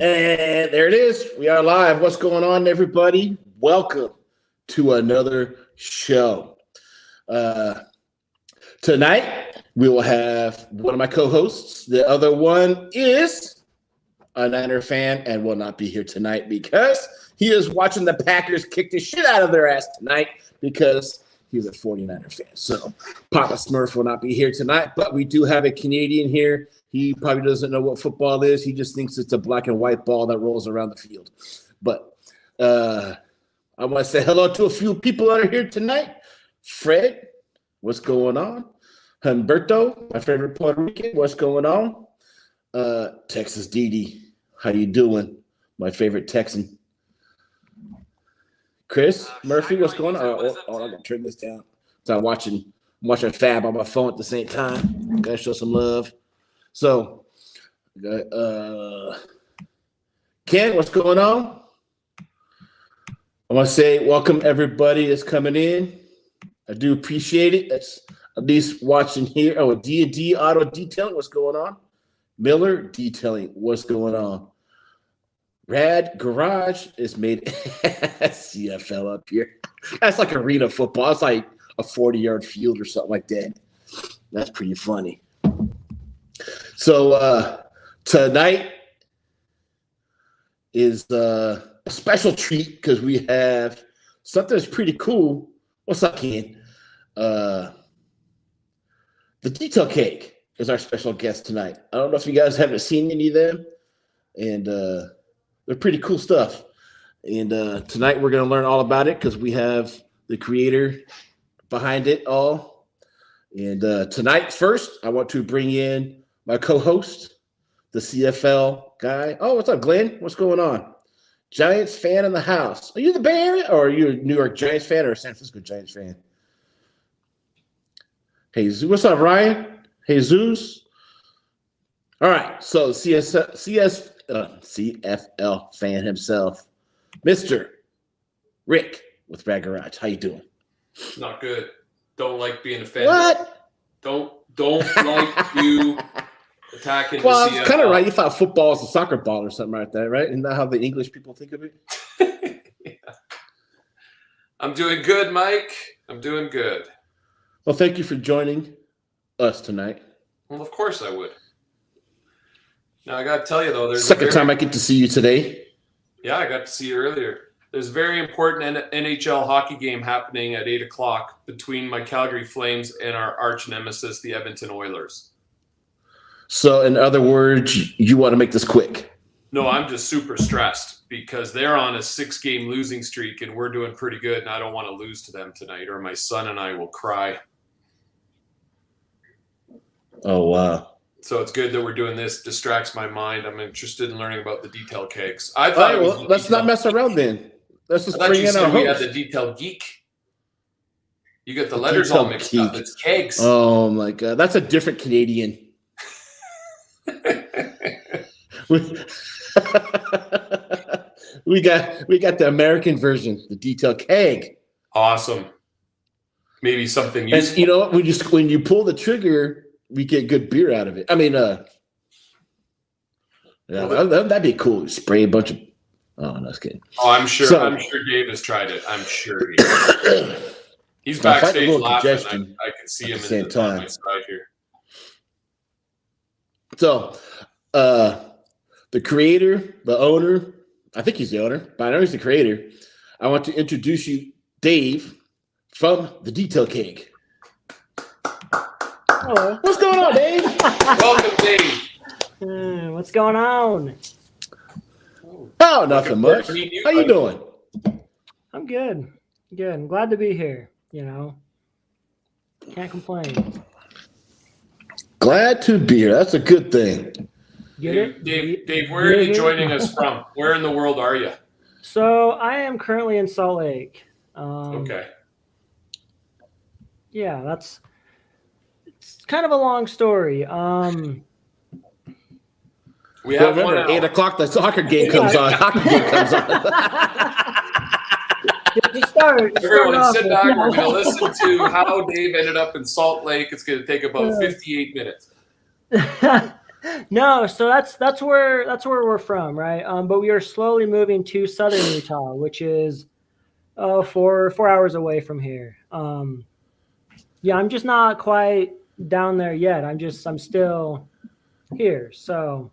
And there it is. We are live. What's going on, everybody? Welcome to another show. Tonight, we will have one of my co-hosts. The other one is a Niner fan and will not be here tonight because he is watching the Packers kick the shit out of their ass tonight because he's a 49er fan. So Papa Smurf will not be here tonight, but we do have a Canadian here. He probably doesn't know what football is. He just thinks it's a black and white ball that rolls around the field. But I want to say hello to a few people that are here tonight. Fred, what's going on? Humberto, my favorite Puerto Rican, what's going on? Texas Didi, how you doing? My favorite Texan. Chris Murphy, what's going on? Oh, I'm gonna turn this down. So I'm watching Fab on my phone at the same time. Gotta show some love. So, Ken, what's going on? I want to say welcome everybody that's coming in. I do appreciate it. That's at least watching here. Oh, D&D Auto Detailing, what's going on? Miller Detailing, what's going on? RAD Garage is made CFL up here. That's like arena football. It's like a 40-yard field or something like that. That's pretty funny. So tonight is a special treat because we have something that's pretty cool. What's up, Ken? The Detail Keg is our special guest tonight. I don't know if you guys haven't seen any of them, and they're pretty cool stuff. And tonight we're going to learn all about it because we have the creator behind it all. And tonight, first, I want to bring in my co-host, the CFL guy. Oh, what's up, Glenn? What's going on? Giants fan in the house. Are you the Bay Area, or are you a New York Giants fan or a San Francisco Giants fan? Hey, what's up, Ryan? Hey, Zeus. All right, so CFL fan himself, Mr. Rick with RAD Garage. How you doing? Not good. Don't like being offended. What? Don't like you attacking well, the CFL. It's kind of right. You thought football is a soccer ball or something like that, right? Isn't that how the English people think of it? Yeah. I'm doing good, Mike. I'm doing good. Well, thank you for joining us tonight. Well, of course I would. Now, I got to tell you, though, there's second time I get to see you today. Yeah, I got to see you earlier. There's a very important NHL hockey game happening at 8 o'clock between my Calgary Flames and our arch nemesis, the Edmonton Oilers. So, in other words, you want to make this quick? No, I'm just super stressed because they're on a 6-game losing streak and we're doing pretty good, and I don't want to lose to them tonight or my son and I will cry. Oh, wow. So it's good that we're doing this. Distracts my mind. I'm interested in learning about the Detail Kegs. I thought it was let's not mess around then. Let's just bring in our host. We had the Detail Geek. You get the letters all mixed up. It's Kegs. Oh my God, that's a different Canadian. we got the American version, the Detail Keg. Awesome. Maybe something useful. And you know what? When you pull the trigger, we get good beer out of it. I mean, that'd be cool. Spray a bunch of. Oh, no, I was kidding. Oh, I'm sure. I'm sure Dave has tried it. I'm sure he's backstage laughing. I can see him at the same time. On my side here. So, the creator, the owner. I think he's the owner, but I know he's the creator. I want to introduce you, Dave, from the Detail Keg. Hello. What's going on, Dave? Welcome, Dave. What's going on? Oh, nothing much. How you doing? I'm good. Good. I'm glad to be here. You know, can't complain. Glad to be here. That's a good thing. Get it? Dave, where are you joining us from? Where in the world are you? So I am currently in Salt Lake. Okay. Yeah, it's kind of a long story. We have remember, 8 o'clock, the soccer game comes on. Hockey game comes on. Everyone sit back. We're going to listen to how Dave ended up in Salt Lake. It's going to take about 58 minutes. No, so that's where we're from, right? But we are slowly moving to southern Utah, which is 4 hours away from here. Yeah, I'm just not quite down there yet. I'm still here, so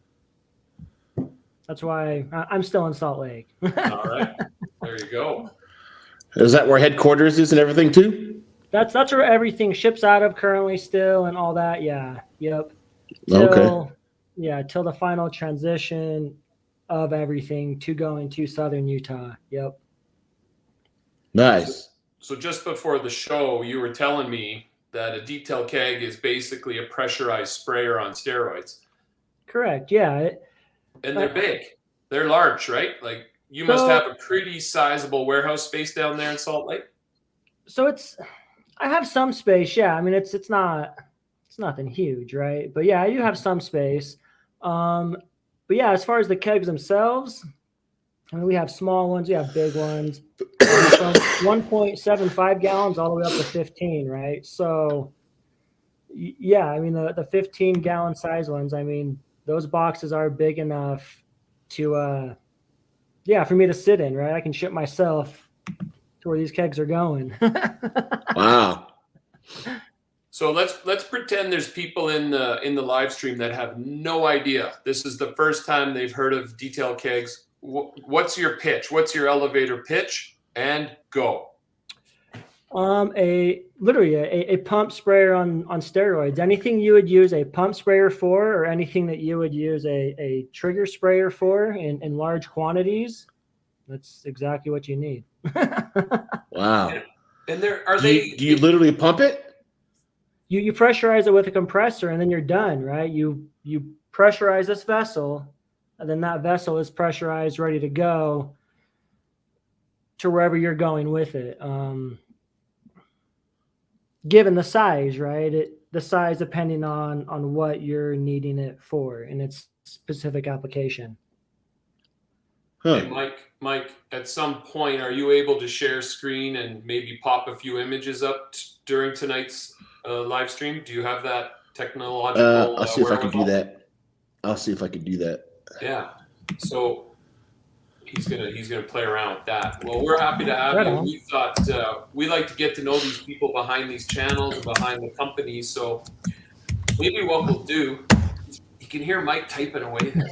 that's why I'm still in Salt Lake. All right, there you go. Is that where headquarters is and everything too? That's where everything ships out of currently still and all that. Yeah. Yep. Okay. Till the final transition of everything to going to southern Utah. Yep. Nice. So just before the show, you were telling me that a Detail Keg is basically a pressurized sprayer on steroids. Correct. Yeah. And they're big. They're large, right? Like you must have a pretty sizable warehouse space down there in Salt Lake. So I have some space. Yeah. I mean, it's nothing huge, right? But yeah, I do have some space. But yeah, as far as the kegs themselves, I mean, we have small ones, we have big ones, from 1.75 gallons all the way up to 15, right? So yeah, I mean, the 15-gallon size ones, I mean, those boxes are big enough to, for me to sit in, right? I can ship myself to where these kegs are going. Wow. So let's pretend there's people in the live stream that have no idea. This is the first time they've heard of Detail Kegs. What's your pitch? What's your elevator pitch? And go. Literally a pump sprayer on steroids. Anything you would use a pump sprayer for, or anything that you would use a trigger sprayer for in large quantities, that's exactly what you need. And Wow. do you literally pump it? You pressurize it with a compressor, and then you're done, right? You pressurize this vessel, and then that vessel is pressurized, ready to go to wherever you're going with it. Given the size, right? The size depending on what you're needing it for in its specific application. Huh. Hey, Mike, at some point, are you able to share screen and maybe pop a few images up during tonight's live stream? Do you have that technological I'll see if I can do wherewithal? that. I'll see if I can do that. Yeah. So he's gonna play around with that. Well, we're happy to have Right you. on. We thought we like to get to know these people behind these channels and behind the companies. So maybe what we'll do, you can hear Mike typing away there.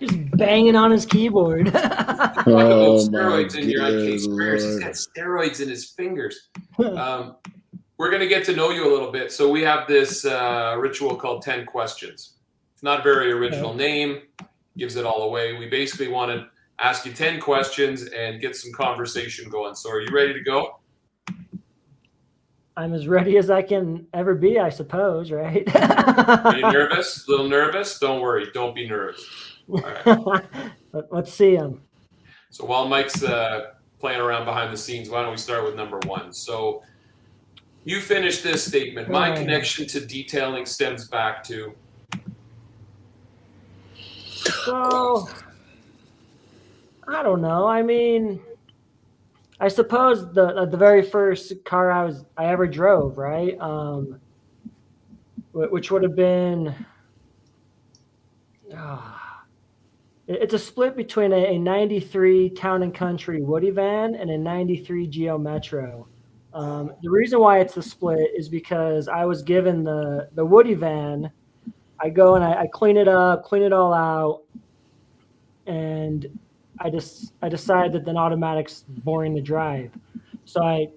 Just banging on his keyboard. Talk about steroids in your case sprayers. He's got steroids in his fingers. We're going to get to know you a little bit. So we have this ritual called 10 questions. It's not a very original name. Gives it all away. We basically want to ask you 10 questions and get some conversation going. So are you ready to go? I'm as ready as I can ever be, I suppose, right? Are you nervous? A little nervous? Don't worry. Don't be nervous. All right. Let's see him. So while Mike's playing around behind the scenes, why don't we start with number one? So you finish this statement. My connection to detailing stems back to. So, I don't know. I mean, I suppose the very first car I ever drove, right? Which would have been, it's a split between a 93 Town and Country Woody van and a 93 Geo Metro. The reason why it's a split is because I was given the Woody van. I go and I clean it up, clean it all out, and I decide that an automatic's boring to drive. So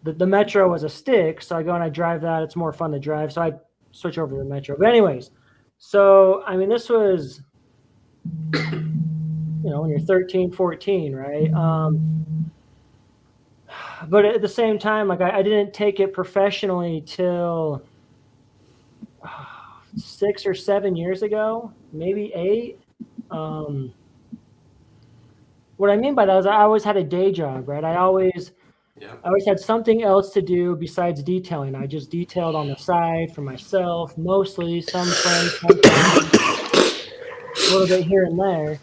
the Metro was a stick, so I go and I drive that. It's more fun to drive, so I switch over to the Metro. But anyways, so I mean, this was, when you're 13, 14, right? But at the same time, like I didn't take it professionally till 6 or 7 years ago, maybe 8. What I mean by that is I always had a day job, right? I always had something else to do besides detailing. I just detailed on the side for myself, mostly, some friends, a little bit here and there.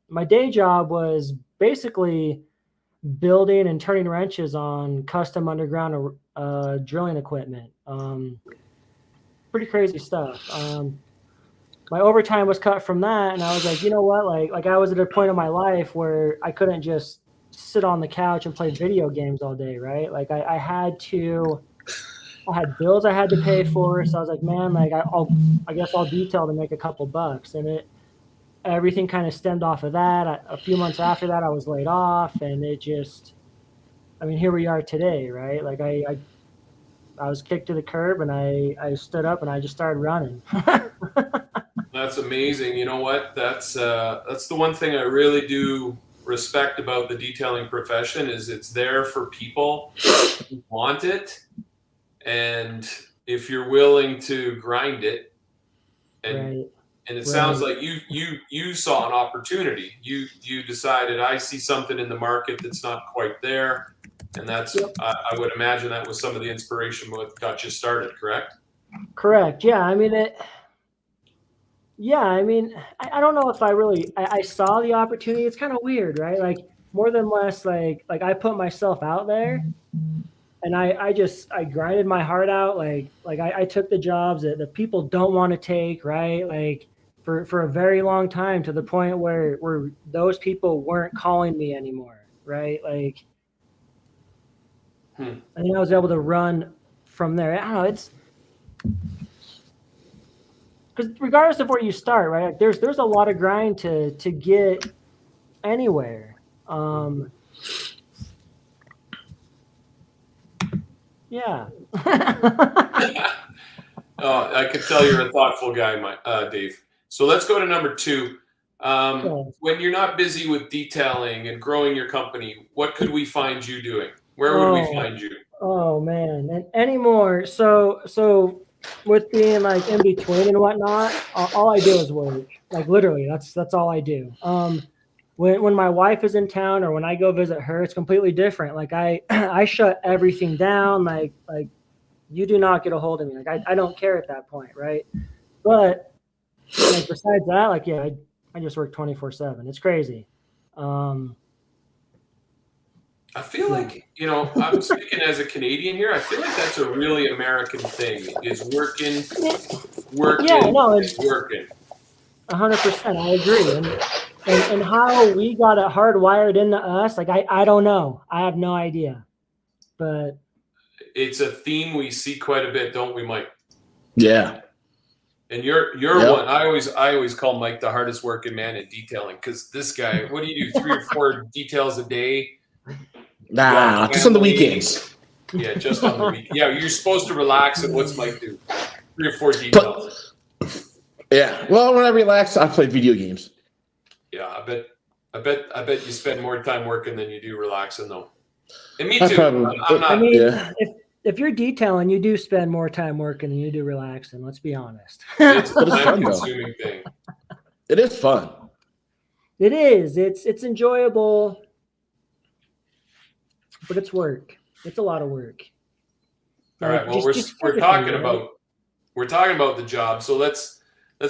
My day job was basically building and turning wrenches on custom underground drilling equipment. pretty crazy stuff. My overtime was cut from that, and I was like, you know what? Like I was at a point in my life where I couldn't just sit on the couch and play video games all day, right? Like I had bills I had to pay for, so I was like, man, like I guess I'll detail to make a couple bucks, and everything kind of stemmed off of that. A few months after that, I was laid off, and I mean, here we are today, right? Like I was kicked to the curb, and I stood up and I just started running. That's amazing. You know what? That's the one thing I really do respect about the detailing profession is it's there for people who want it, and if you're willing to grind it, and it sounds like you saw an opportunity. You decided, I see something in the market that's not quite there, and that's I would imagine that was some of the inspiration what got you started. Correct? Correct. Yeah. I mean I don't know if I saw the opportunity. It's kind of weird, right? Like more than less, like I put myself out there, and I grinded my heart out. Like I took the jobs that the people don't want to take, right? Like for a very long time, to the point where those people weren't calling me anymore, right? Like, I think I was able to run from there. I don't know. It's because regardless of where you start, right? Like there's a lot of grind to get anywhere. Yeah. Oh, I could tell you're a thoughtful guy, Dave. So let's go to number 2. When you're not busy with detailing and growing your company, what could we find you doing? Where would we find you? Oh man, and anymore. So with being like in between and whatnot, all I do is work. Like literally, that's all I do. When my wife is in town or when I go visit her, it's completely different. Like I shut everything down. Like you do not get a hold of me. Like I don't care at that point, right? But like besides that, like yeah, I just work 24/7. It's crazy. I feel like, I'm speaking as a Canadian here. I feel like that's a really American thing, is working, and working. 100%. I agree. And how we got it hardwired into us, like I don't know. I have no idea. But it's a theme we see quite a bit, don't we, Mike? Yeah. And you're one. I always call Mike the hardest working man in detailing, because this guy, what do you do? 3 or 4 details a day? Nah, just on the weekends. Yeah, just on the weekend. Yeah, you're supposed to relax, and what's Mike do? 3 or 4 details. Yeah. Well, when I relax, I play video games. Yeah, I bet you spend more time working than you do relaxing, though. And me too. If you're detailing, you do spend more time working than you do relaxing. Let's be honest. It's a time-consuming thing. It is fun. It is. It's enjoyable, but it's work. It's a lot of work. All right. Well, we're talking about the job. So let's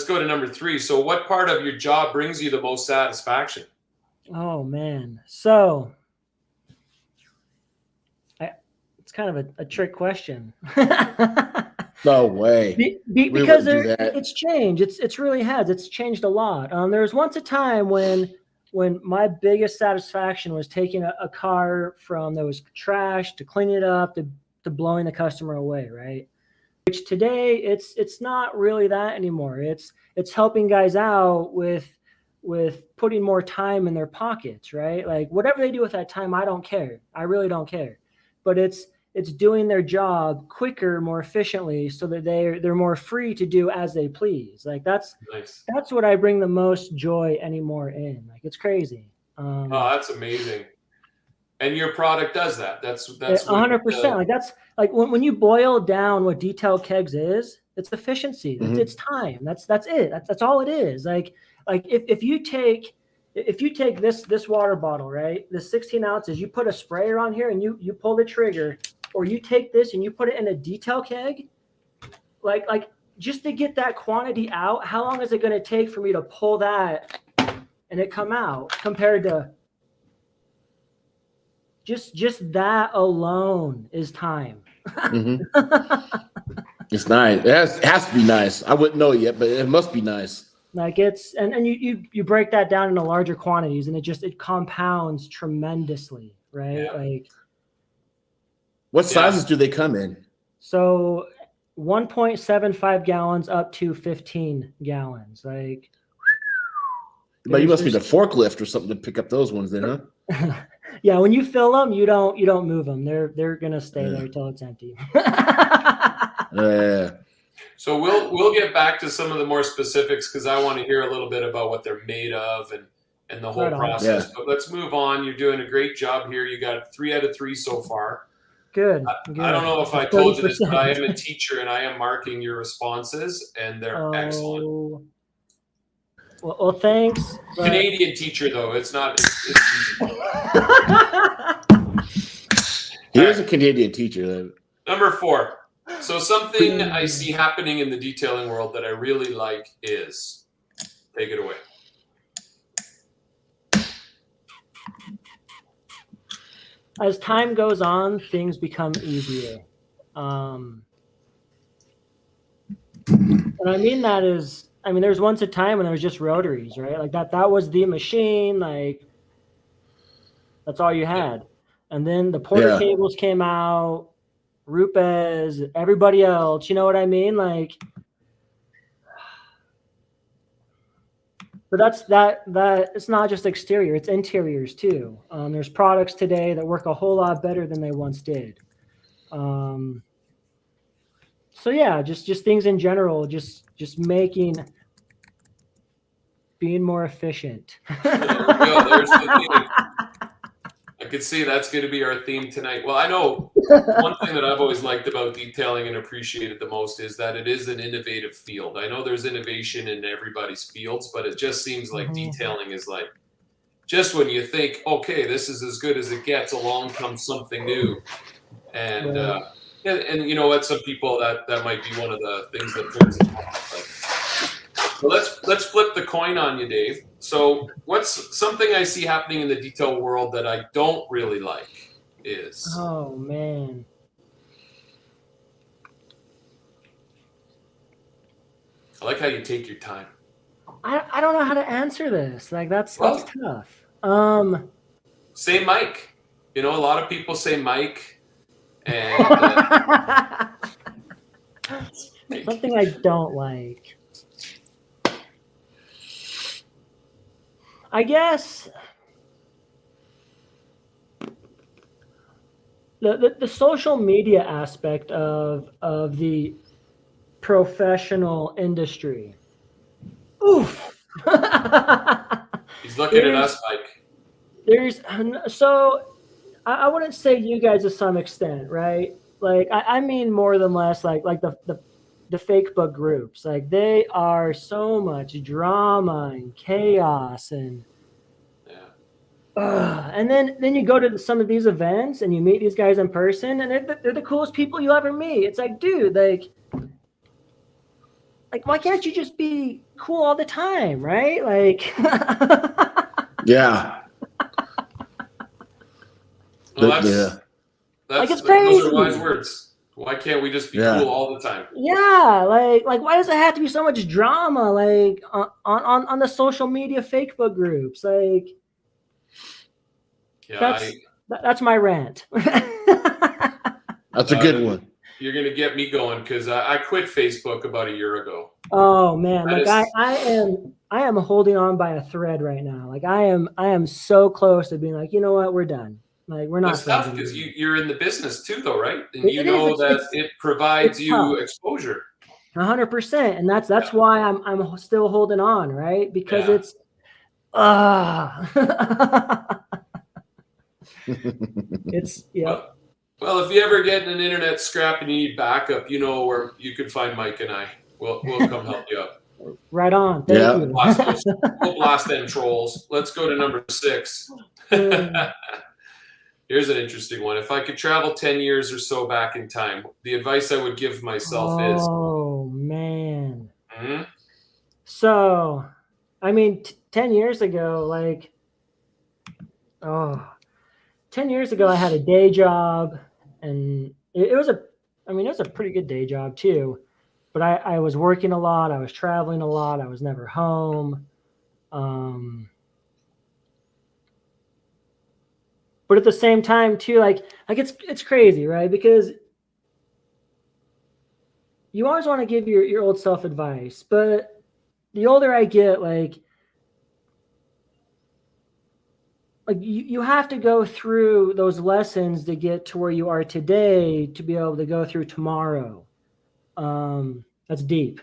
go to number 3. So what part of your job brings you the most satisfaction? Oh man. So it's kind of a trick question. No way. Because it's changed. It's really has. It's changed a lot. There was once a time when my biggest satisfaction was taking a car from that was trash to cleaning it up to blowing the customer away, right? Which today it's not really that anymore. It's helping guys out with putting more time in their pockets, right? Like whatever they do with that time, I don't care. I really don't care. But it's doing their job quicker, more efficiently, so that they're more free to do as they please. Like that's what I bring the most joy anymore in. Like it's crazy. Oh, that's amazing. And your product does that. That's 100%. Like that's like when you boil down what Detail Kegs is, it's efficiency. Mm-hmm. It's time. That's it. That's all it is. Like if you take this water bottle, right? The 16 ounces, you put a sprayer on here and you pull the trigger, or you take this and you put it in a Detail Keg, like just to get that quantity out, how long is it going to take for me to pull that and it come out, compared to just that alone is time. Mm-hmm. It's nice. It has to be nice. I wouldn't know yet, but it must be nice. Like it's and you break that down into larger quantities, and it compounds tremendously, right? Yeah. Like, what sizes do they come in? So 1.75 gallons up to 15 gallons. Like, but you must be the forklift or something to pick up those ones then, huh? Yeah, when you fill them, you don't move them. They're gonna stay there till it's empty. So we'll get back to some of the more specifics because I want to hear a little bit about what they're made of and the whole process. Yeah. But let's move on. You're doing a great job here. You got 3 out of 3 so far. Good. I don't know if I told you this, but I am a teacher and I am marking your responses, and they're excellent. Well, thanks. Canadian teacher, though. It's not. He is a Canadian teacher. Number 4. So something I see happening in the detailing world that I really like is, take it away. As time goes on, things become easier. And I mean that is, there's once a time when there was just rotaries, right? Like that was the machine, like that's all you had. And then the Porter cables came out, Rupes, everybody else, you know what I mean? Like, but that it's not just exterior, it's interiors too. There's products today that work a whole lot better than they once did. So yeah, just things in general, just being more efficient. There's I could see that's going to be our theme tonight. Well, I know one thing that I've always liked about detailing and appreciated the most is that it is an innovative field. I know there's innovation in everybody's fields, but it just seems like detailing is like, just when you think, okay, this is as good as it gets, along comes something new. And and you know what, some people that might be one of the things that turns it on. So let's flip the coin on you, Dave. So what's something I see happening in the detail world that I don't really like is... Oh, man. I like how you take your time. I don't know how to answer this. Like that's tough. Say mic. You know, a lot of people say mic. And something I don't like. I guess the social media aspect of the professional industry. Oof. He's looking at us, Mike. I wouldn't say you guys to some extent, right? Like I mean more than less like the fake book groups. Like they are so much drama and chaos and then you go to some of these events and you meet these guys in person and they're the coolest people you'll ever meet. It's like, dude, like why can't you just be cool all the time, right? Like yeah. Well, that's crazy. Those are wise words. Why can't we just be cool all the time? Yeah, like why does it have to be so much drama? Like on the social media fake book groups, like that's my rant. That's a good one. You're gonna get me going because I quit Facebook about a year ago. Oh man, I am holding on by a thread right now. Like I am so close to being like, you know what, we're done. Like we're not. That's tough because you're in the business too, though, right? And you know that it provides you exposure. 100%, and that's why I'm still holding on, right? Because it's it's Well, if you ever get in an internet scrap and you need backup, you know where you can find Mike and I. We'll come help you out. Right on. Thank you. We'll blast them trolls. Let's go to number 6. Here's an interesting one. If I could travel 10 years or so back in time, the advice I would give myself is... Oh, man. So, I mean, 10 years ago, 10 years ago, I had a day job, and it was a I mean, it's a pretty good day job too, but I was working a lot. I was traveling a lot. I was never home. But at the same time too, like it's crazy, right? Because you always want to give your old self advice, but the older I get, like you have to go through those lessons to get to where you are today to be able to go through tomorrow. That's deep.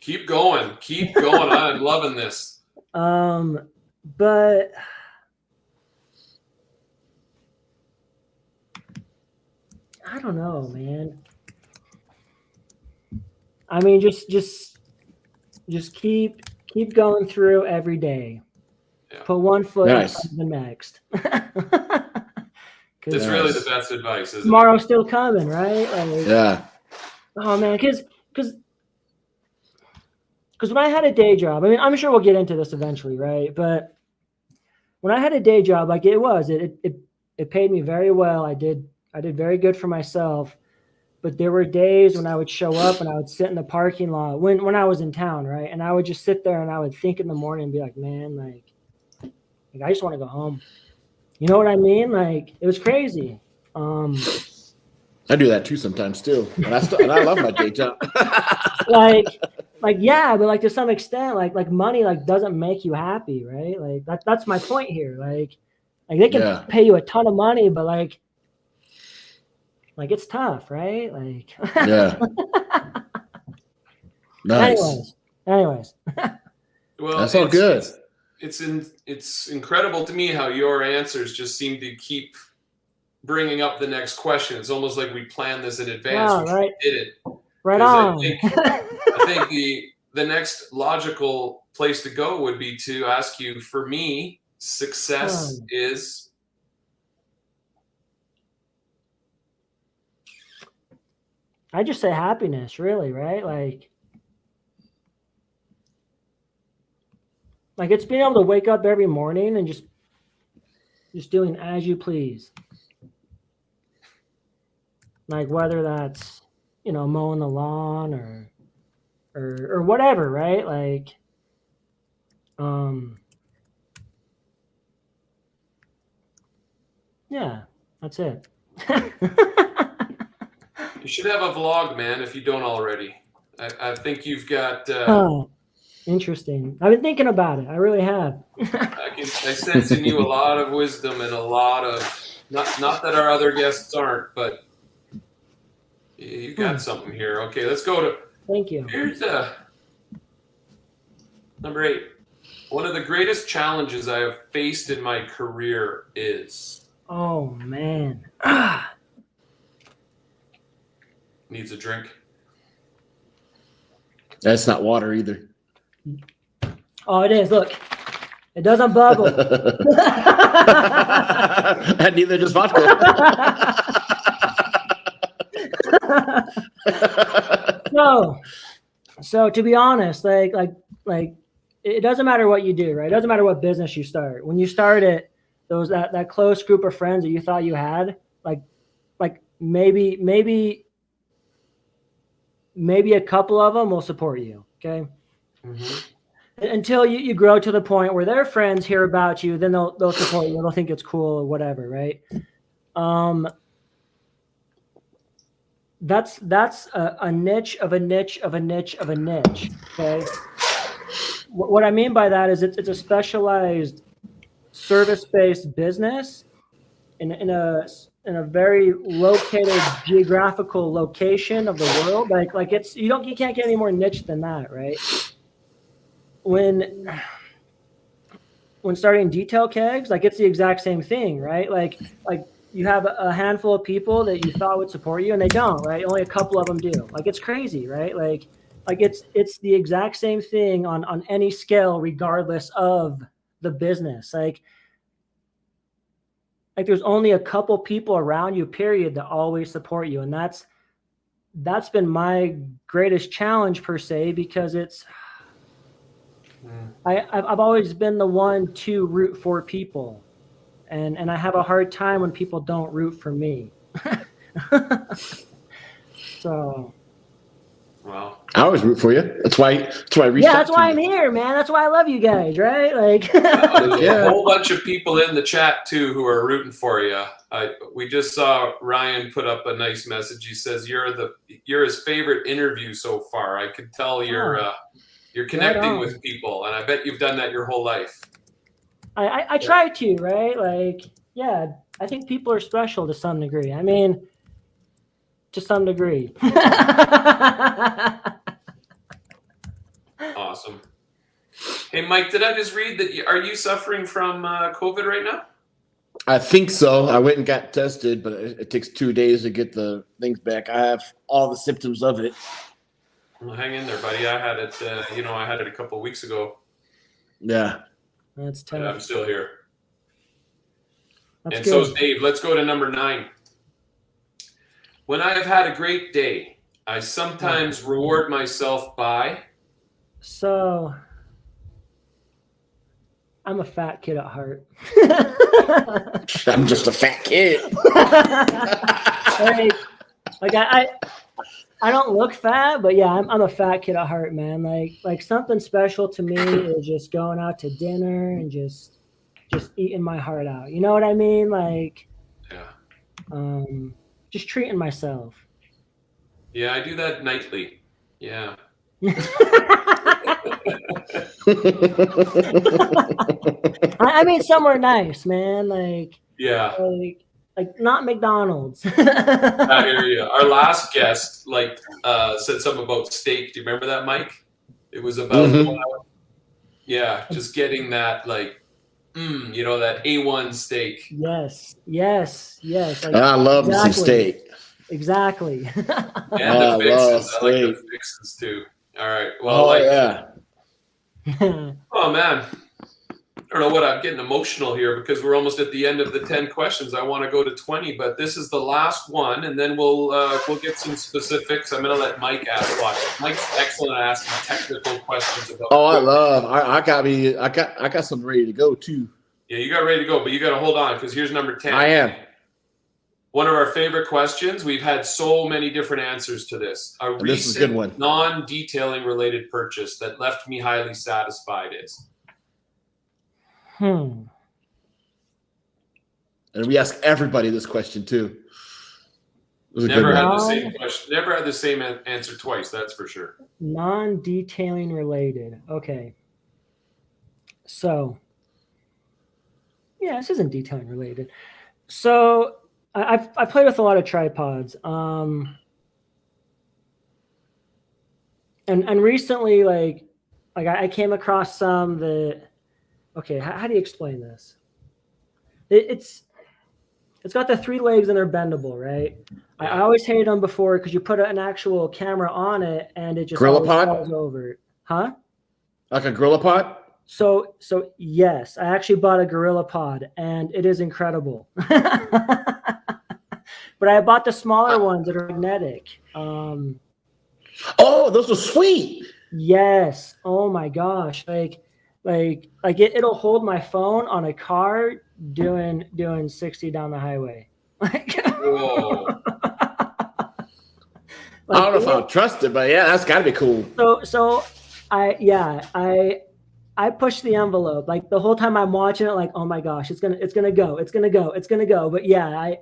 Keep going. Keep going. I'm loving this. But I don't know, man. I mean, just keep going through every day. Yeah. Put one foot in front of the next. It's really the best advice, isn't tomorrow's still coming, right? Like, yeah. Oh man, because when I had a day job, I mean, I'm sure we'll get into this eventually, right? But when I had a day job, like it paid me very well. I did very good for myself. But there were days when I would show up and I would sit in the parking lot when I was in town, right? And I would just sit there and I would think in the morning and be like, man, like I just want to go home. You know what I mean? Like it was crazy. I do that too sometimes too. And I love my day job. like yeah, but like to some extent, like money like doesn't make you happy, right? Like that's my point here. Like they can pay you a ton of money, but like it's tough, right? Like yeah. Nice. Anyways. Well, that's all good. It's incredible to me how your answers just seem to keep bringing up the next question. It's almost like we planned this in advance. Wow, right. We did it. Right on. I think the next logical place to go would be to ask you, for me, success is. I just say happiness, really, right? Like it's being able to wake up every morning and just doing as you please. Like whether that's, mowing the lawn or whatever, right? Like, yeah, that's it. You should have a vlog, man, if you don't already. I think you've got... Interesting. I've been thinking about it. I really have. I sense in you a lot of wisdom and a lot of... Not that our other guests aren't, but you got something here. Okay, let's go to... Thank you. Here's number 8. One of the greatest challenges I have faced in my career is... Oh, man. Needs a drink. That's not water either. Oh, it is. Look, it doesn't bubble. And neither does vodka. No. So to be honest, like it doesn't matter what you do, right? It doesn't matter what business you start. When you start it, that close group of friends that you thought you had, like maybe a couple of them will support you. Okay. Mm-hmm. Until you grow to the point where their friends hear about you, then they'll support you. They'll think it's cool or whatever, right? That's a niche of a niche of a niche of a niche. Okay. What I mean by that is it's a specialized service-based business in a very located geographical location of the world. Like it's you can't get any more niche than that, right? When starting Detail Kegs, like it's the exact same thing, right? Like you have a handful of people that you thought would support you and they don't, right? Only a couple of them do. Like it's crazy, right? Like it's the exact same thing on any scale, regardless of the business. Like there's only a couple people around you, period, that always support you. And that's been my greatest challenge per se, because it's, I've always been the one to root for people. and I have a hard time when people don't root for me. So. Well, I always root for you. That's why I reached out. That's why I'm here, man. That's why I love you guys, right? Like, there's a whole bunch of people in the chat too who are rooting for you. We just saw Ryan put up a nice message. He says you're his favorite interview so far. I could tell you're connecting with people, and I bet you've done that your whole life. I try to, right? Like, yeah, I think people are special to some degree. I mean, to some degree. Awesome. Hey, Mike, did I just read that? Are you suffering from COVID right now? I think so. I went and got tested, but it takes 2 days to get the things back. I have all the symptoms of it. Well, hang in there, buddy. I had it. I had it a couple of weeks ago. Yeah, that's tough. I'm still here. That's and good. so is Dave. Let's go to number 9. When I have had a great day, I sometimes reward myself by. So, I'm a fat kid at heart. I'm just a fat kid. like I don't look fat, but yeah, I'm a fat kid at heart, man. Like something special to me is just going out to dinner and just eating my heart out. You know what I mean? Like, just treating myself. Yeah, I do that nightly. Yeah. I mean, somewhere nice, man. Like, yeah, like not McDonald's. I hear you. Our last guest said something about steak. Do you remember that, Mike? It was about just getting that that A1 steak. Yes. Like, I love some steak. Exactly. And the fixins. I like the fixins too. All right. Well, oh man, I don't know what I'm getting emotional here because we're almost at the end of the 10 questions. I want to go to 20, but this is the last one, and then we'll get some specifics. I'm going to let Mike ask one. Mike's excellent at asking technical questions about. Oh, I got some ready to go too. Yeah, you got ready to go, but you got to hold on because here's number 10. I am. One of our favorite questions. We've had so many different answers to this. A recent non-detailing related purchase that left me highly satisfied is. And we ask everybody this question too. Never had the same question. Never had the same answer twice. That's for sure. Non-detailing related. Okay. So, yeah, this isn't detailing related. So. I've played with a lot of tripods, and recently, like I came across some that. Okay, how do you explain this? It's got the 3 legs and they're bendable, right? I always hated them before because you put an actual camera on it and it just falls over, huh? Like a GorillaPod? So yes, I actually bought a GorillaPod and it is incredible. But I bought the smaller ones that are magnetic. Oh, those are sweet. Yes. Oh my gosh. Like it'll hold my phone on a car doing 60 down the highway. Whoa. I don't know if I'll trust it, but yeah, that's got to be cool. So I push the envelope. Like the whole time I'm watching it, like, oh my gosh, it's gonna go. But yeah,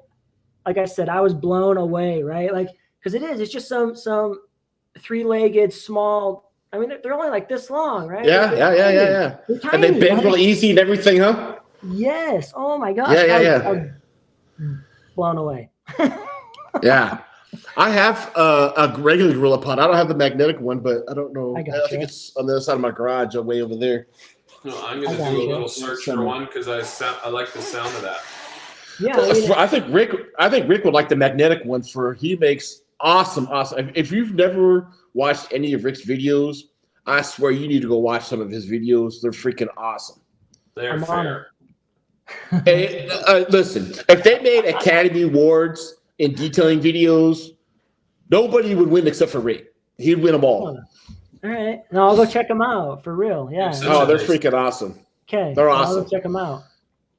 like I said, I was blown away, right? Like, because it's just some 3-legged small. I mean, they're only like this long, right? Yeah. And they bend real easy and everything, huh? Yes. Oh my gosh. I was blown away. Yeah. I have a regular GorillaPod. I don't have the magnetic one, but I don't know. I think it's on the other side of my garage, way over there. No, I'm going to do a little search for one because I like the sound of that. Yeah, I think Rick would like the magnetic one. He makes awesome. If you've never watched any of Rick's videos, I swear you need to go watch some of his videos. They're freaking awesome. They're fair. Hey, listen, if they made Academy Awards in detailing videos, nobody would win except for Rick. He'd win them all. All right. No, I'll go check them out for real. Yeah. Oh, they're freaking awesome. Okay. They're awesome. I'll go check them out.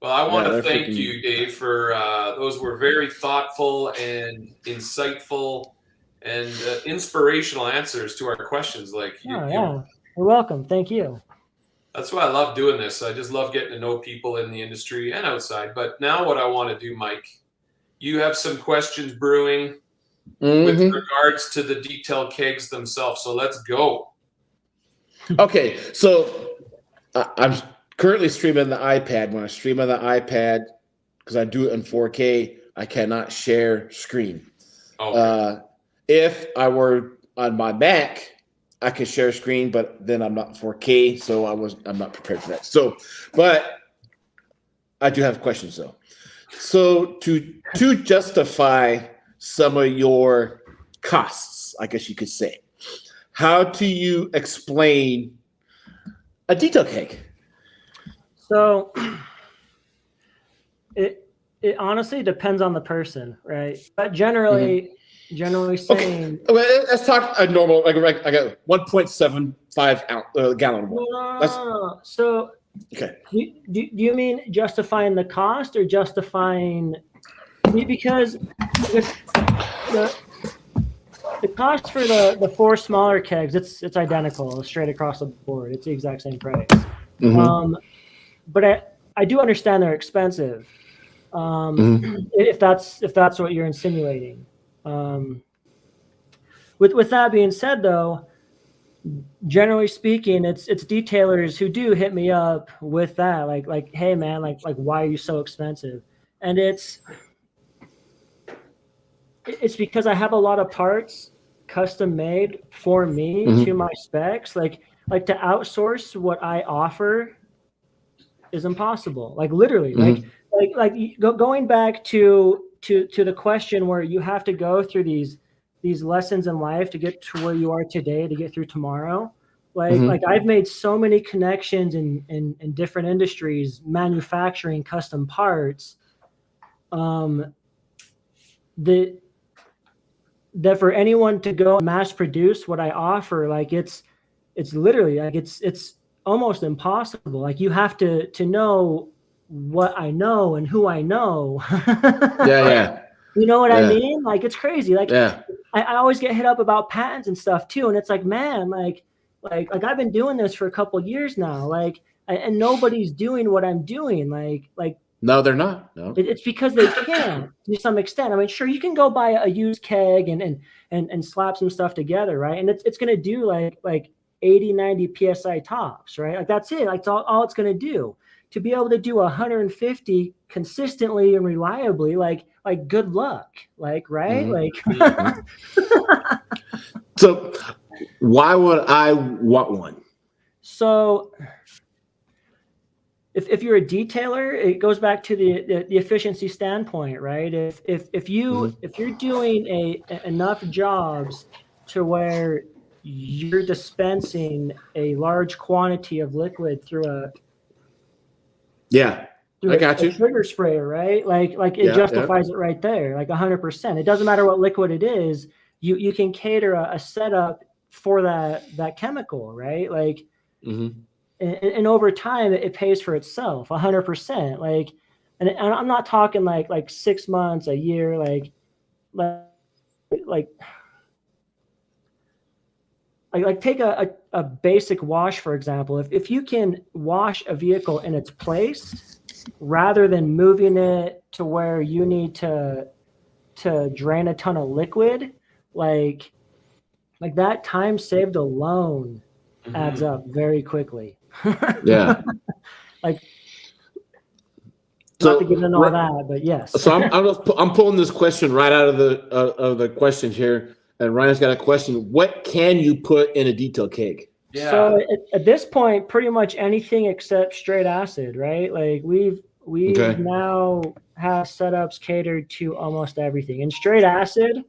Well, I want to thank you, Dave, for those were very thoughtful and insightful and inspirational answers to our questions. You're welcome. Thank you. That's why I love doing this. I just love getting to know people in the industry and outside. But now what I want to do, Mike, you have some questions brewing with regards to the Detail Kegs themselves. So let's go. Okay, so I'm currently streaming the iPad. When I stream on the iPad, because I do it in 4K, I cannot share screen. Okay. If I were on my Mac, I could share screen, but then I'm not 4K, so I'm not prepared for that. So, but I do have questions though. So to justify some of your costs, I guess you could say, how do you explain a Detail Keg? So it honestly depends on the person, right? But generally saying, okay. Well, let's talk a normal. I got 1.75 gallon one. No. So okay. Do you mean justifying the cost or justifying? Because the cost for the 4 smaller kegs, it's identical straight across the board. It's the exact same price. But I do understand they're expensive. If that's what you're insinuating. With that being said, though, generally speaking, it's detailers who do hit me up with that, like, hey man, like why are you so expensive? And it's because I have a lot of parts custom made for me to my specs. Like to outsource what I offer is impossible. Like literally, like going back to the question where you have to go through these lessons in life to get to where you are today, to get through tomorrow. Like I've made so many connections in different industries, manufacturing custom parts, that for anyone to go mass produce what I offer, like it's literally like it's almost impossible. Like you have to know what I know and who I know. Yeah. You know what I mean? Like it's crazy. Like I always get hit up about patents and stuff too, and it's like, man, like I've been doing this for a couple of years now, like, and nobody's doing what I'm doing. Like no, they're not. No, it's because they can to some extent. I mean, sure, you can go buy a used keg and slap some stuff together, right? And it's going to do like 80, 90 psi tops, right? Like that's it. Like all it's going to do. To be able to do 150 consistently and reliably, like good luck, like, right? Like. So why would I want one? So if you're a detailer, it goes back to the efficiency standpoint, right? If you're doing enough jobs to where you're dispensing a large quantity of liquid through a trigger sprayer, right? Like it justifies it right there, like 100%. It doesn't matter what liquid it is. You can cater a setup for that chemical, right? Like, and over time it pays for itself 100%. Like, and I'm not talking like 6 months, a year, like take a basic wash, for example. If you can wash a vehicle in its place rather than moving it to where you need to drain a ton of liquid, like that time saved alone adds up very quickly. Like, not to get into all that, but yes. So I'm pulling this question right out of the question here, and Ryan's got a question. What can you put in a Detail Keg? Yeah. So at this point, pretty much anything except straight acid, right? Like we now have setups catered to almost everything. And straight acid,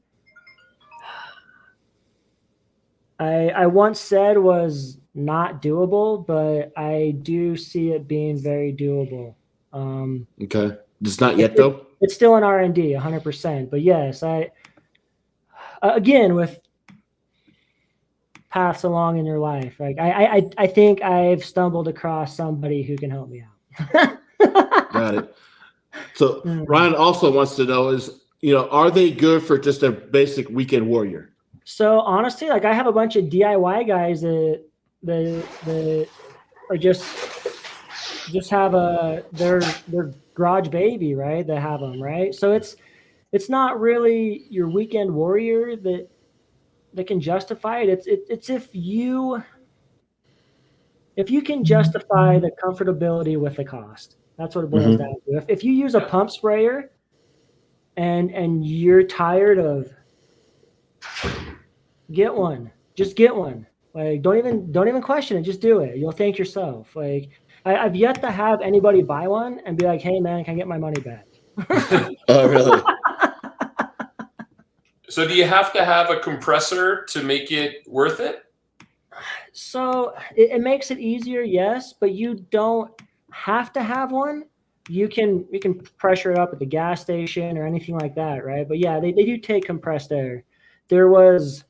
I once said was not doable, but I do see it being very doable. Okay. It's not yet though? It's still in R&D 100%. But yes, again, with paths along in your life, like I think I've stumbled across somebody who can help me out. Got it. So Ryan also wants to know is, are they good for just a basic weekend warrior? So honestly, like I have a bunch of DIY guys that are just have their garage baby, right? They have them, right? So it's not really your weekend warrior that can justify it. It's if you can justify the comfortability with the cost. That's what it boils down to. If you use a pump sprayer and you're tired of, get one. Just get one. Like don't even question it. Just do it. You'll thank yourself. Like I've yet to have anybody buy one and be like, "Hey man, can I get my money back?" Oh, really? So do you have to have a compressor to make it worth it? So it makes it easier, yes, but you don't have to have one. You can pressure it up at the gas station or anything like that, right? But yeah, they do take compressed air. There's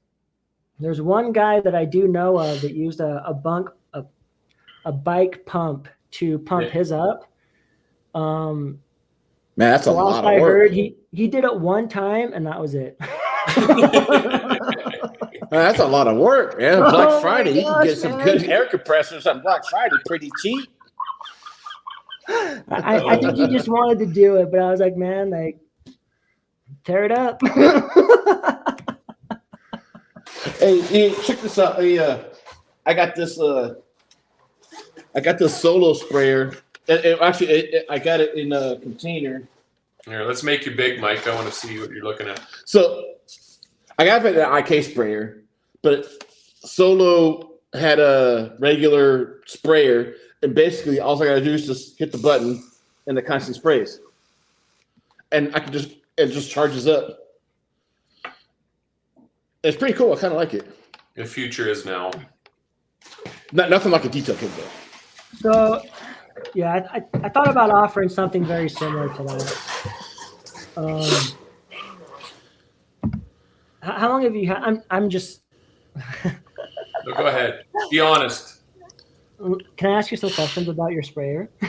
one guy that I do know of that used a bike pump to pump his up. Man, that's a lot of work. I heard he did it one time and that was it. That's a lot of work, man. Black Friday, you can get some good air compressors on Black Friday pretty cheap. I think he just wanted to do it, but I was like, man, like, tear it up. Hey, check this out. Hey, I got this solo sprayer. I got it in a container. Here, let's make you big, Mike. I want to see what you're looking at. So I got an IK sprayer, but Solo had a regular sprayer, and basically all I got to do is just hit the button, and it constantly sprays, and it just charges up. It's pretty cool. I kind of like it. The future is now. Nothing like a Detail Keg though. So, yeah, I thought about offering something very similar to that. How long have you had? I'm just. No, go ahead. Be honest. Can I ask you some questions about your sprayer? Hey,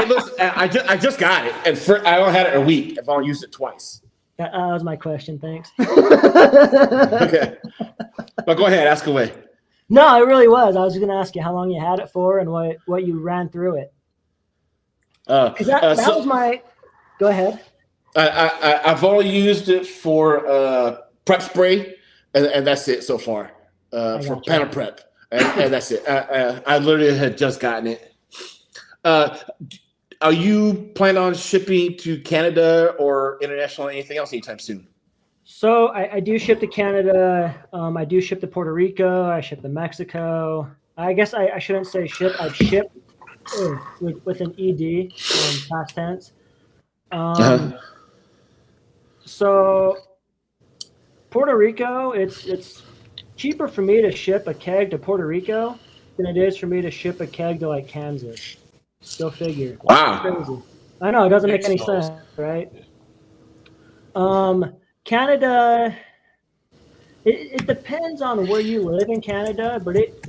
listen, I just got it, and I only had it a week. I've only used it twice. That was my question. Thanks. Okay, but go ahead, ask away. No, it really was. I was going to ask you how long you had it for and what you ran through it. Because that was my. Go ahead. I've only used it for prep spray, and that's it so far. For panel prep, and that's it. I literally had just gotten it. Are you planning on shipping to Canada or international or anything else anytime soon? So I do ship to Canada. I do ship to Puerto Rico. I ship to Mexico. I guess I shouldn't say ship. I've shipped with an ED, past tense. So Puerto Rico, it's cheaper for me to ship a keg to Puerto Rico than it is for me to ship a keg to like Kansas. Go figure. Wow. Crazy. I know, it doesn't make any sense, right? Canada, it depends on where you live in Canada, but it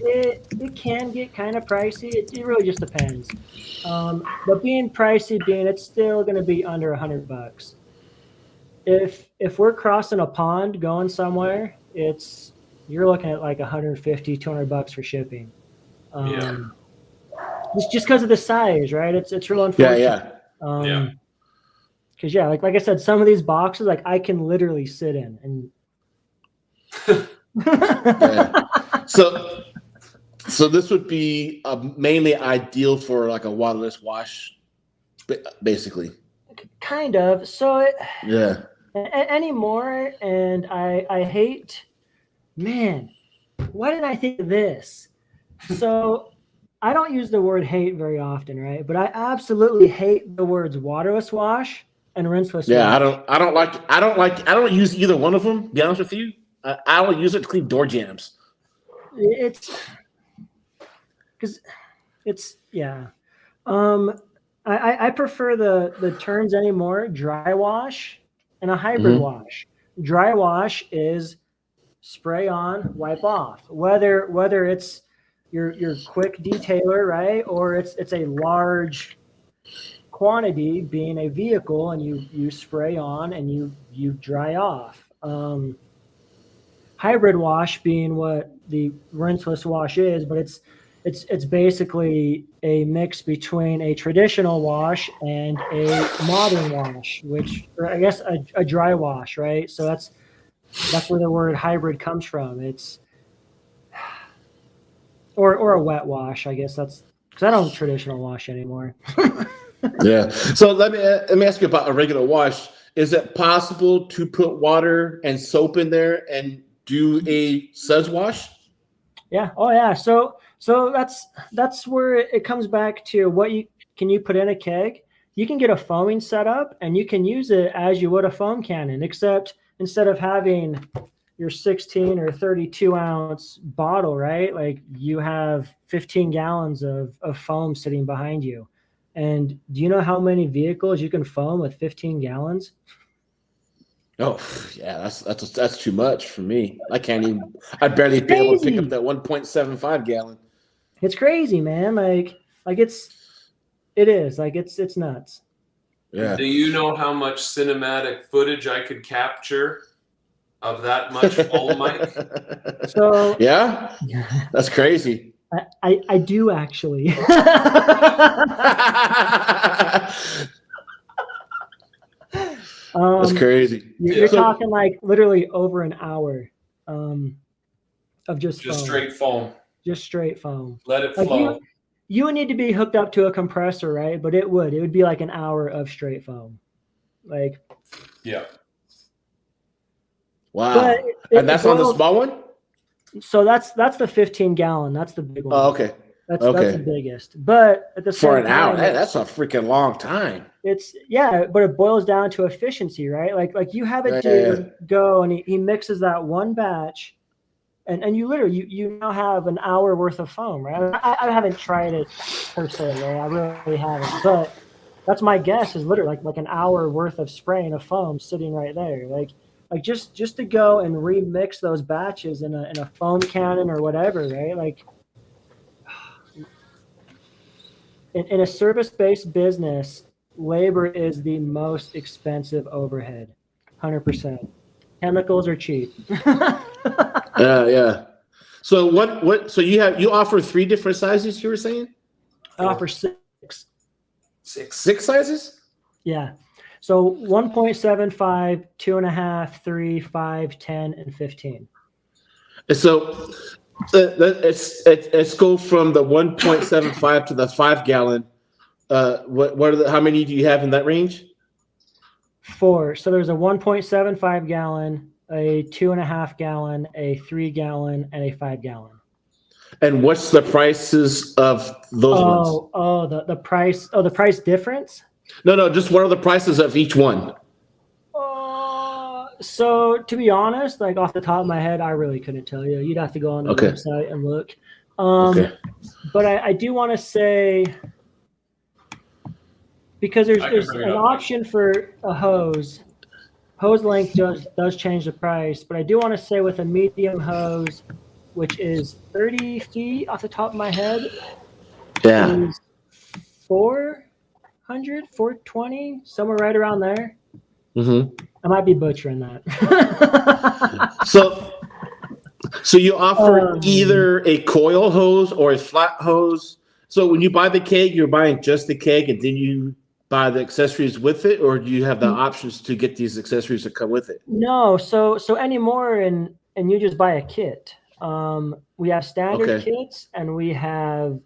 can get kind of pricey. It really just depends. But being pricey, it's still going to be under $100. If we're crossing a pond going somewhere, you're looking at like $150, $200 for shipping. It's just because of the size, right? It's real unfortunate. Yeah. Because like I said, some of these boxes, like I can literally sit in and. So this would be mainly ideal for like a waterless wash, basically. Kind of. So anymore, and I hate. Man, why didn't I think of this? So. I don't use the word hate very often, right? But I absolutely hate the words waterless wash and rinseless wash. Yeah, I don't use either one of them, to be honest with you. I only use it to clean door jams. I prefer the terms anymore, dry wash and a hybrid wash. Dry wash is spray on, wipe off. Whether it's your quick detailer, right? Or it's a large quantity, being a vehicle, and you spray on and you dry off. Hybrid wash being what the rinseless wash is, but it's basically a mix between a traditional wash and a modern wash, which, or I guess a dry wash, right? So that's where the word hybrid comes from. It's or a wet wash, I guess. That's because I don't traditional wash anymore. Yeah. So let me ask you about a regular wash. Is it possible to put water and soap in there and do a suds wash? Yeah. Oh yeah. So that's where it comes back to what you put in a keg. You can get a foaming setup and you can use it as you would a foam cannon, except instead of having your 16 or 32 ounce bottle, right? Like you have 15 gallons of foam sitting behind you. And do you know how many vehicles you can foam with 15 gallons? Oh yeah, that's too much for me. I can't even. I'd barely be able to pick up that 1.75 gallon. It's crazy, man. Like it's nuts. Yeah. Do you know how much cinematic footage I could capture of that much foam, Mike? So yeah, that's crazy. I do actually. That's crazy. You're talking like literally over an hour of just foam. Straight foam. Just straight foam. Let it flow. You would need to be hooked up to a compressor, right? But it would be like an hour of straight foam. Like, yeah. Wow. And that's on the small one? So that's the 15 gallon. That's the big one. Oh, okay. That's the biggest. But at the same for an time, hour, that's a freaking long time. But it boils down to efficiency, right? Like you have a dude go and he mixes that one batch, and you literally you now have an hour worth of foam, right? I haven't tried it per se, right? I really haven't, but that's my guess, is literally like an hour worth of spraying of foam sitting right there, like just to go and remix those batches in a foam cannon or whatever, right? Like in a service-based business, labor is the most expensive overhead, 100%. Chemicals are cheap. Yeah. So what? So you offer 3 different sizes, you were saying? I offer 6. 6 sizes? Yeah. So 1.75, 2.5, 3, 5, 10, and 15. And so let's go from the 1.75 to the 5 gallon. How many do you have in that range? 4. So there's a 1.75 gallon, a 2.5 gallon, a 3 gallon, and a 5 gallon. And what's the prices of those ones? Oh, the price. Oh, the price difference? No, just what are the prices of each one? So to be honest, like off the top of my head, I really couldn't tell you. You'd have to go on the website and look. But I do want to say, because there's an option for a hose. Hose length does change the price, but I do want to say with a medium hose, which is 30 feet off the top of my head, is 400, 420, somewhere right around there. Mm-hmm. I might be butchering that. So you offer either a coil hose or a flat hose. So when you buy the keg, you're buying just the keg and then you buy the accessories with it, or do you have the options to get these accessories that come with it? No, so anymore, and you just buy a kit. We have standard kits and we have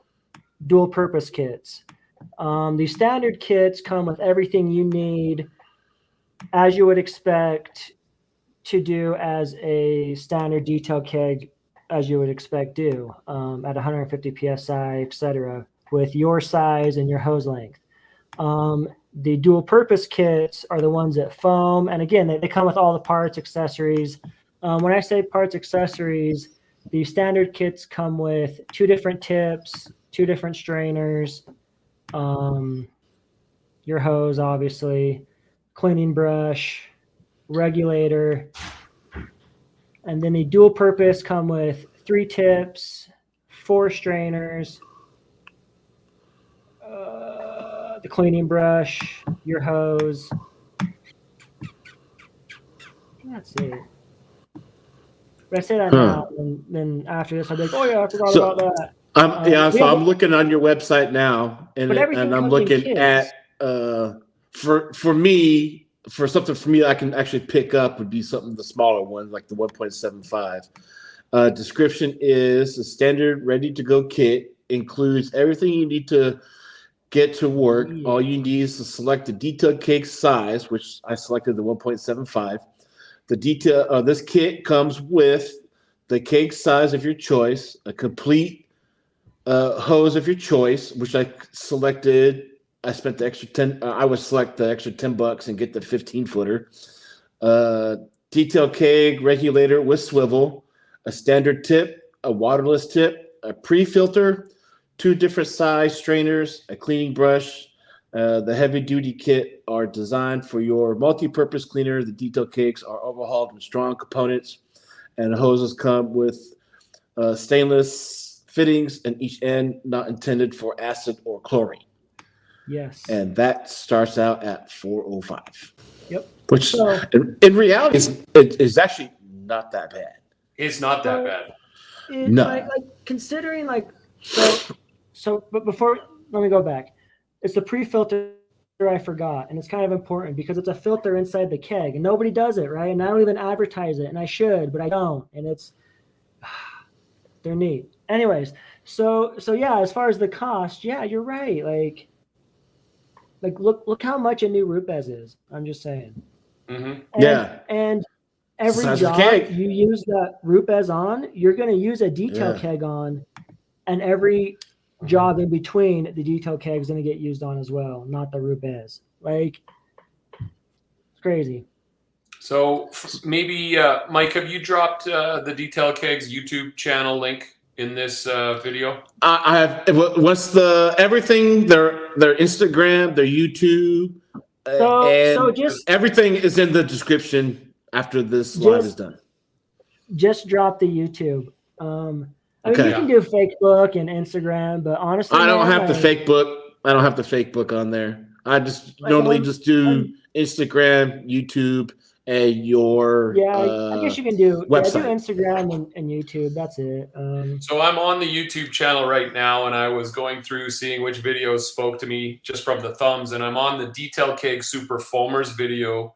dual purpose kits. The standard kits come with everything you need, as you would expect to do as a standard detail keg, as you would expect do at 150 psi, etc., with your size and your hose length. The dual purpose kits are the ones that foam, and again, they come with all the parts, accessories. When I say parts, accessories, the standard kits come with 2 different tips, 2 different strainers, your hose, obviously, cleaning brush, regulator, and then the dual purpose come with 3 tips, 4 strainers, the cleaning brush, your hose. I think that's it. But I say that now, and then after this, I'll be like, oh yeah, I forgot about that. So I'm looking on your website now, and I'm looking at for me, for something for me I can actually pick up would be something the smaller one, like the 1.75. Description is a standard ready to go kit, includes everything you need to get to work. Yeah. All you need is to select the detail keg size, which I selected the 1.75. The detail this kit comes with the keg size of your choice, a complete hose of your choice, which I selected. I spent the extra 10. I would select the extra $10 and get the 15-footer. Detail keg regulator with swivel, a standard tip, a waterless tip, a pre-filter, 2 different size strainers, a cleaning brush. The heavy-duty kit are designed for your multi-purpose cleaner. The detail kegs are overhauled with strong components, and the hoses come with stainless fittings, and each end not intended for acid or chlorine. Yes. And that starts out at $405. Yep. Which, in reality, is actually not that bad. It's not that bad. No. Like considering but before, let me go back. It's the pre-filter I forgot, and it's kind of important because it's a filter inside the keg, and nobody does it, right? And I don't even advertise it, and I should, but I don't. And they're neat. Anyways, so yeah, as far as the cost, yeah, you're right. Like look how much a new root bez is. I'm just saying. Mm-hmm. And every job you use that root bez on, you're going to use a detail keg on, and every job in between, the detail keg is going to get used on as well, not the root bez. Like, it's crazy. So maybe Mike, have you dropped the Detail Kegs YouTube channel link in this video? I have. What's everything? Their Instagram, their YouTube, so just everything is in the description after this live is done. Just drop the YouTube. I mean, you can do Facebook and Instagram, but honestly, I don't have the fake book. I don't have the fake book on there. I just normally just do Instagram, YouTube, and your I guess you can do website. Do Instagram and YouTube. That's it. So I'm on the YouTube channel right now, and I was going through seeing which videos spoke to me just from the thumbs, and I'm on the Detail Keg Super Foamers video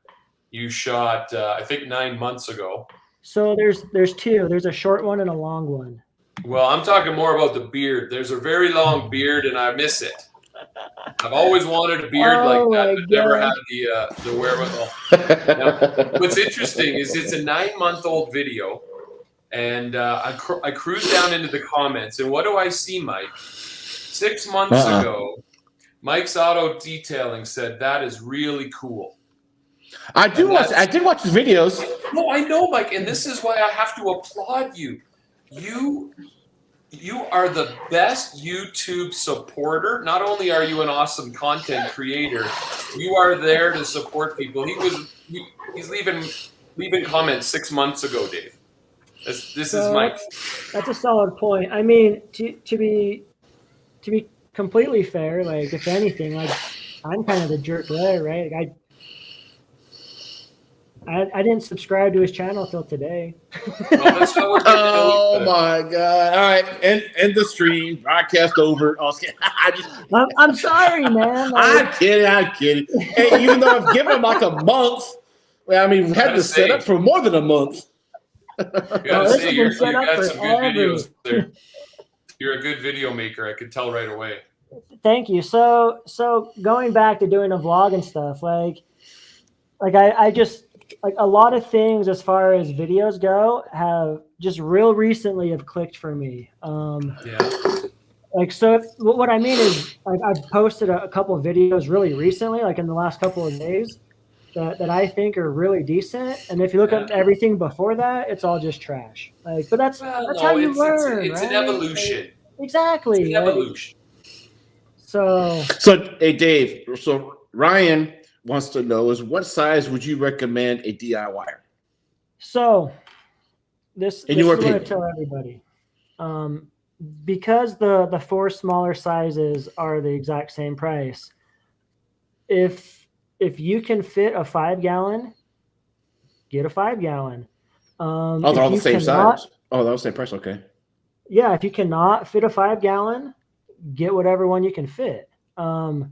you shot, I think 9 months ago. So there's 2. There's a short one and a long one. Well, I'm talking more about the beard. There's a very long beard, and I miss it. I've always wanted a beard like that, but never had the wherewithal. Now, what's interesting is it's a 9-month-old video, and I cruise down into the comments, and what do I see, Mike? 6 months ago, Mike's Auto Detailing said, that is really cool. I did watch his videos. No, I know, Mike, and this is why I have to applaud you. You are the best YouTube supporter. Not only are you an awesome content creator, you are there to support people. He's leaving comments 6 months ago, Dave. This is Mike. That's a solid point. I mean, to be completely fair, like if anything, like I'm kind of the jerk there, right? Like I didn't subscribe to his channel till today. Oh my God! All right, end the stream. Broadcast over. I'm sorry, man. I'm kidding. Hey, even though I've given him like a month, well, I mean, we had to set up for more than a month. You gotta say, you got some good videos there. You're a good video maker. I could tell right away. Thank you. So going back to doing a vlog and stuff, like I just. Like a lot of things as far as videos go have just real recently have clicked for me. Like, so what I mean is I've posted a couple of videos really recently, like in the last couple of days that I think are really decent. And if you look at everything before that, it's all just trash. Like, but that's how you learn. It's an evolution. Like, exactly. It's an evolution. So hey, Dave, so Ryan wants to know is what size would you recommend a DIYer? So this is what I tell everybody. because the 4 smaller sizes are the exact same price, if you can fit a 5-gallon, get a 5-gallon. Oh, they're all the same size. Oh, that was the same price. Okay. Yeah, if you cannot fit a 5-gallon, get whatever one you can fit. The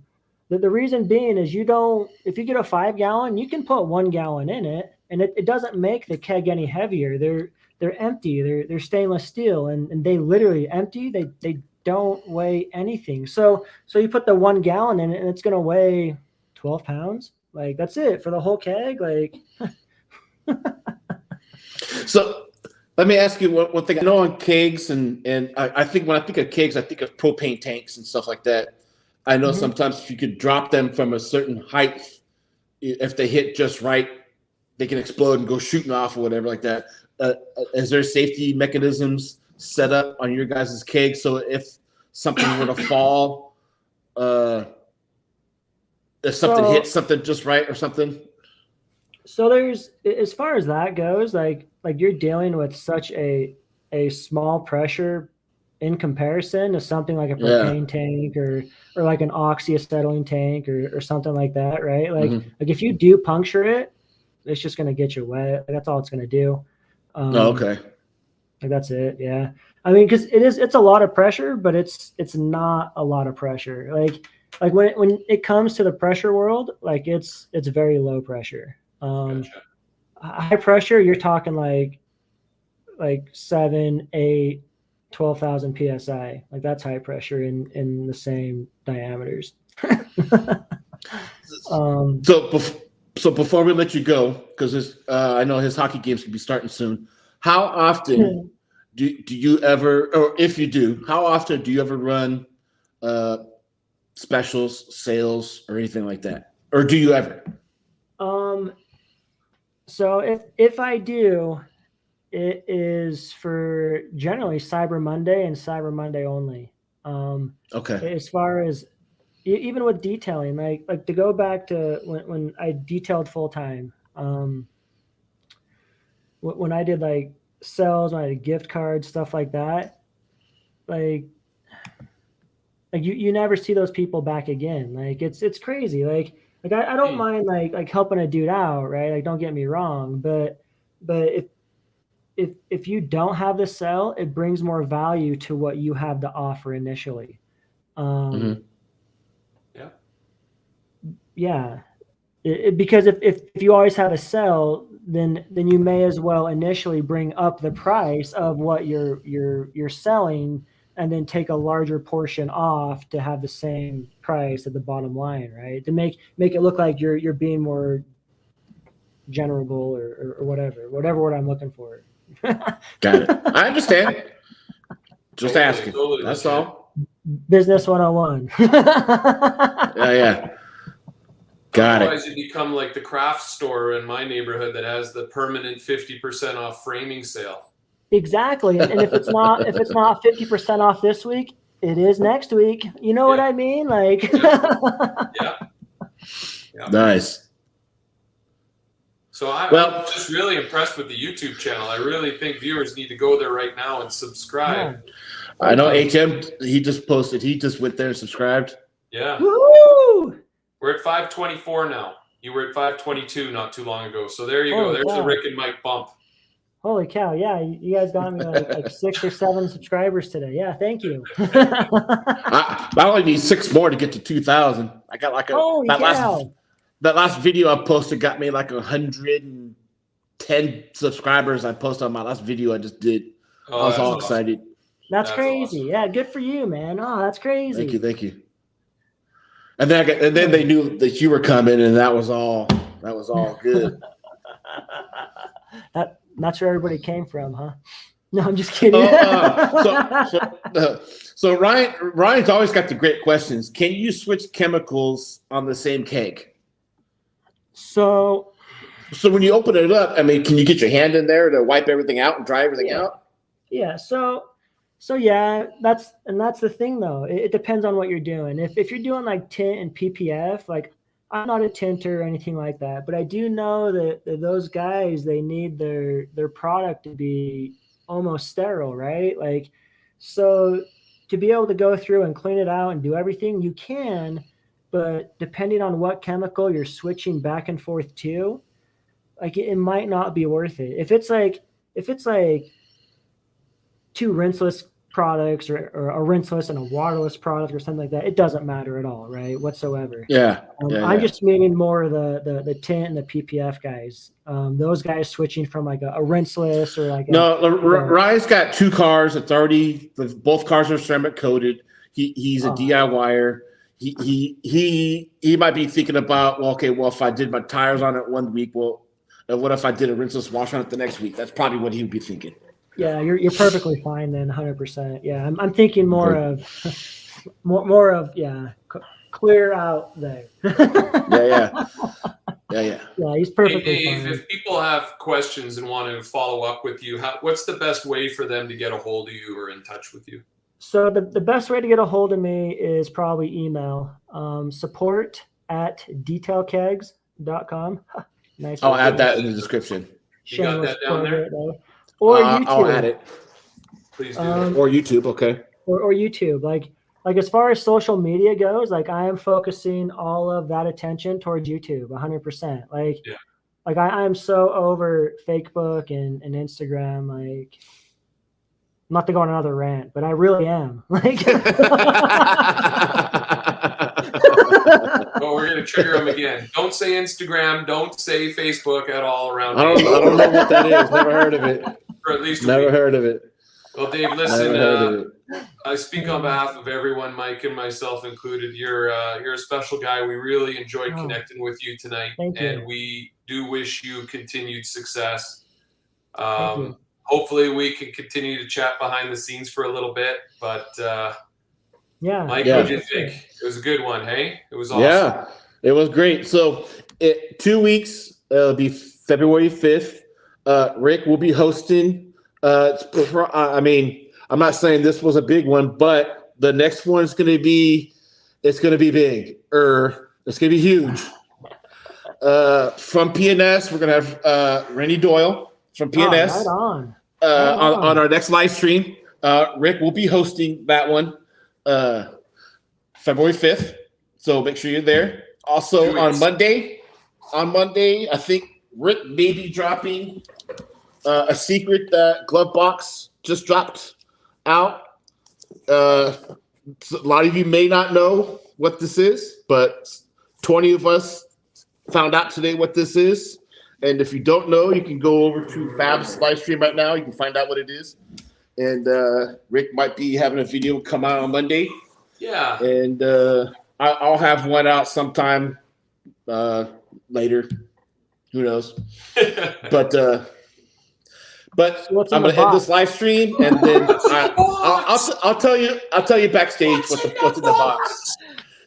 reason being is if you get a 5-gallon, you can put 1 gallon in it, and it doesn't make the keg any heavier. They're empty. They're stainless steel, and they literally empty. They don't weigh anything. So you put the 1 gallon in it, and it's gonna weigh 12 pounds. Like, that's it for the whole keg. Like, so let me ask you one thing. I know on kegs, and I think when I think of kegs, I think of propane tanks and stuff like that. I know sometimes if you could drop them from a certain height, if they hit just right, they can explode and go shooting off or whatever like that. Is there safety mechanisms set up on your guys' keg so if something were to fall, if something hits something just right or something? So there's, as far as that goes, like you're dealing with such a small pressure in comparison to something like a propane tank or like an oxyacetylene tank or something like that, right? Like if you do puncture it, it's just gonna get you wet. That's all it's gonna do. Okay. Like, that's it. Yeah. I mean, because it's a lot of pressure, but it's not a lot of pressure. Like when it comes to the pressure world, like it's very low pressure. Gotcha. High pressure, you're talking like 7, 8, 12,000 psi. Like, that's high pressure in the same diameters. So before we let you go, because I know his hockey games can be starting soon. How often do you ever, or if you do, how often do you ever run specials, sales, or anything like that? Or do you ever? So if I do, it is for generally Cyber Monday and Cyber Monday only. Okay. As far as even with detailing, like to go back to when I detailed full time, when I did like sales, when I did gift cards, stuff like that, like you never see those people back again. Like, it's crazy. Like I don't mind like helping a dude out, right? Like, don't get me wrong, but if you don't have the sell, it brings more value to what you have to offer initially. Yeah. Because if you always have a sell, then you may as well initially bring up the price of what you're selling, and then take a larger portion off to have the same price at the bottom line, right? To make it look like you're being more generable or whatever word I'm looking for. Got it. I understand. Just asking. Totally That's legit. all. Business 101. Yeah. Got Otherwise, it. you become like the craft store in my neighborhood that has the permanent 50% off framing sale. Exactly. And if it's not 50% off this week, it is next week. You know what I mean? Like, yeah. Nice. So I'm just really impressed with the YouTube channel. I really think viewers need to go there right now and subscribe. Yeah. I know HM, he just posted. He just went there and subscribed. Yeah. Woo! We're at 524 now. You were at 522 not too long ago. So there you go. There's a Rick and Mike bump. Holy cow. Yeah, you guys got me like 6 or 7 subscribers today. Yeah, thank you. I only need 6 more to get to 2,000. I got like that last video I posted got me like 110 subscribers. I posted on my last video I just did. I was all excited. That's crazy. Awesome. Yeah, good for you, man. Oh, that's crazy. Thank you. And then they knew that you were coming, and that was all good. That's where everybody came from, huh? No, I'm just kidding. So Ryan's always got the great questions. Can you switch chemicals on the same keg? So when you open it up, I mean, can you get your hand in there to wipe everything out and dry everything out? Yeah. So yeah, that's the thing though. It depends on what you're doing. If you're doing like tint and PPF, like, I'm not a tinter or anything like that, but I do know that those guys, they need their product to be almost sterile, right? Like, So to be able to go through and clean it out and do everything, you can, but depending on what chemical you're switching back and forth to, like it might not be worth it. If it's like two rinseless products or a rinseless and a waterless product or something like that, it doesn't matter at all, right? Whatsoever. Yeah. I'm just meaning more of the tint and the PPF guys. Those guys switching from like a rinseless or like Rye's got 2 cars. It's already both cars are ceramic coated. He's a DIYer. He might be thinking about, well, if I did my tires on it one week, well, what if I did a rinseless wash on it the next week? That's probably what he would be thinking. Yeah, you're perfectly fine then, 100%. Yeah, I'm thinking more of clear out there. Yeah. Yeah, he's perfectly Hey Dave, fine. if people have questions and want to follow up with you, what's the best way for them to get a hold of you or in touch with you? So the best way to get a hold of me is probably email, support@detailkegs.com. Nice. I'll add that in the description. You got that down there? Or YouTube. I'll add it. Please do. Or YouTube, okay. Or YouTube. Like as far as social media goes, like I am focusing all of that attention towards YouTube 100%. Like I am so over Facebook and Instagram. Like, not to go on another rant, but I really am. Like, well, we're gonna trigger them again. Don't say Instagram. Don't say Facebook at all around. I don't know what that is. Never heard of it. For at least never heard of it. Well, Dave, listen. I speak on behalf of everyone, Mike and myself included. You're a special guy. We really enjoyed connecting with you tonight, and we do wish you continued success. Hopefully, we can continue to chat behind the scenes for a little bit. But Mike, what did you think? It was a good one, hey? It was awesome. Yeah, it was great. So, 2 weeks, it'll be February 5th. Rick will be hosting. I'm not saying this was a big one, but the next one is going to be, it's going to be big. It's going to be huge. From PNS, we're going to have Rennie Doyle from PNS right on our next live stream. Rick will be hosting that one February 5th. So make sure you're there. Also on Monday, I think Rick may be dropping a secret glove box just dropped out. A lot of you may not know what this is, but 20 of us found out today what this is. And if you don't know, you can go over to Fab's live stream right now. You can find out what it is. And Rick might be having a video come out on Monday. Yeah. And I'll have one out sometime later. Who knows? But I'm gonna end this live stream, and then I'll tell you backstage what's in the box.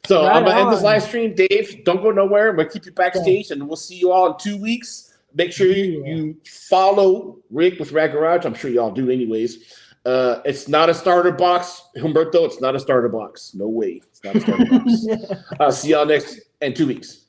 So I'm gonna end this live stream. Dave, don't go nowhere. I'm gonna keep you backstage, and we'll see you all in 2 weeks. Make sure you follow Rick with RAD Garage. I'm sure y'all do anyways. It's not a starter box, Humberto. It's not a starter box. No way. It's not a starter box. I'll see y'all in 2 weeks.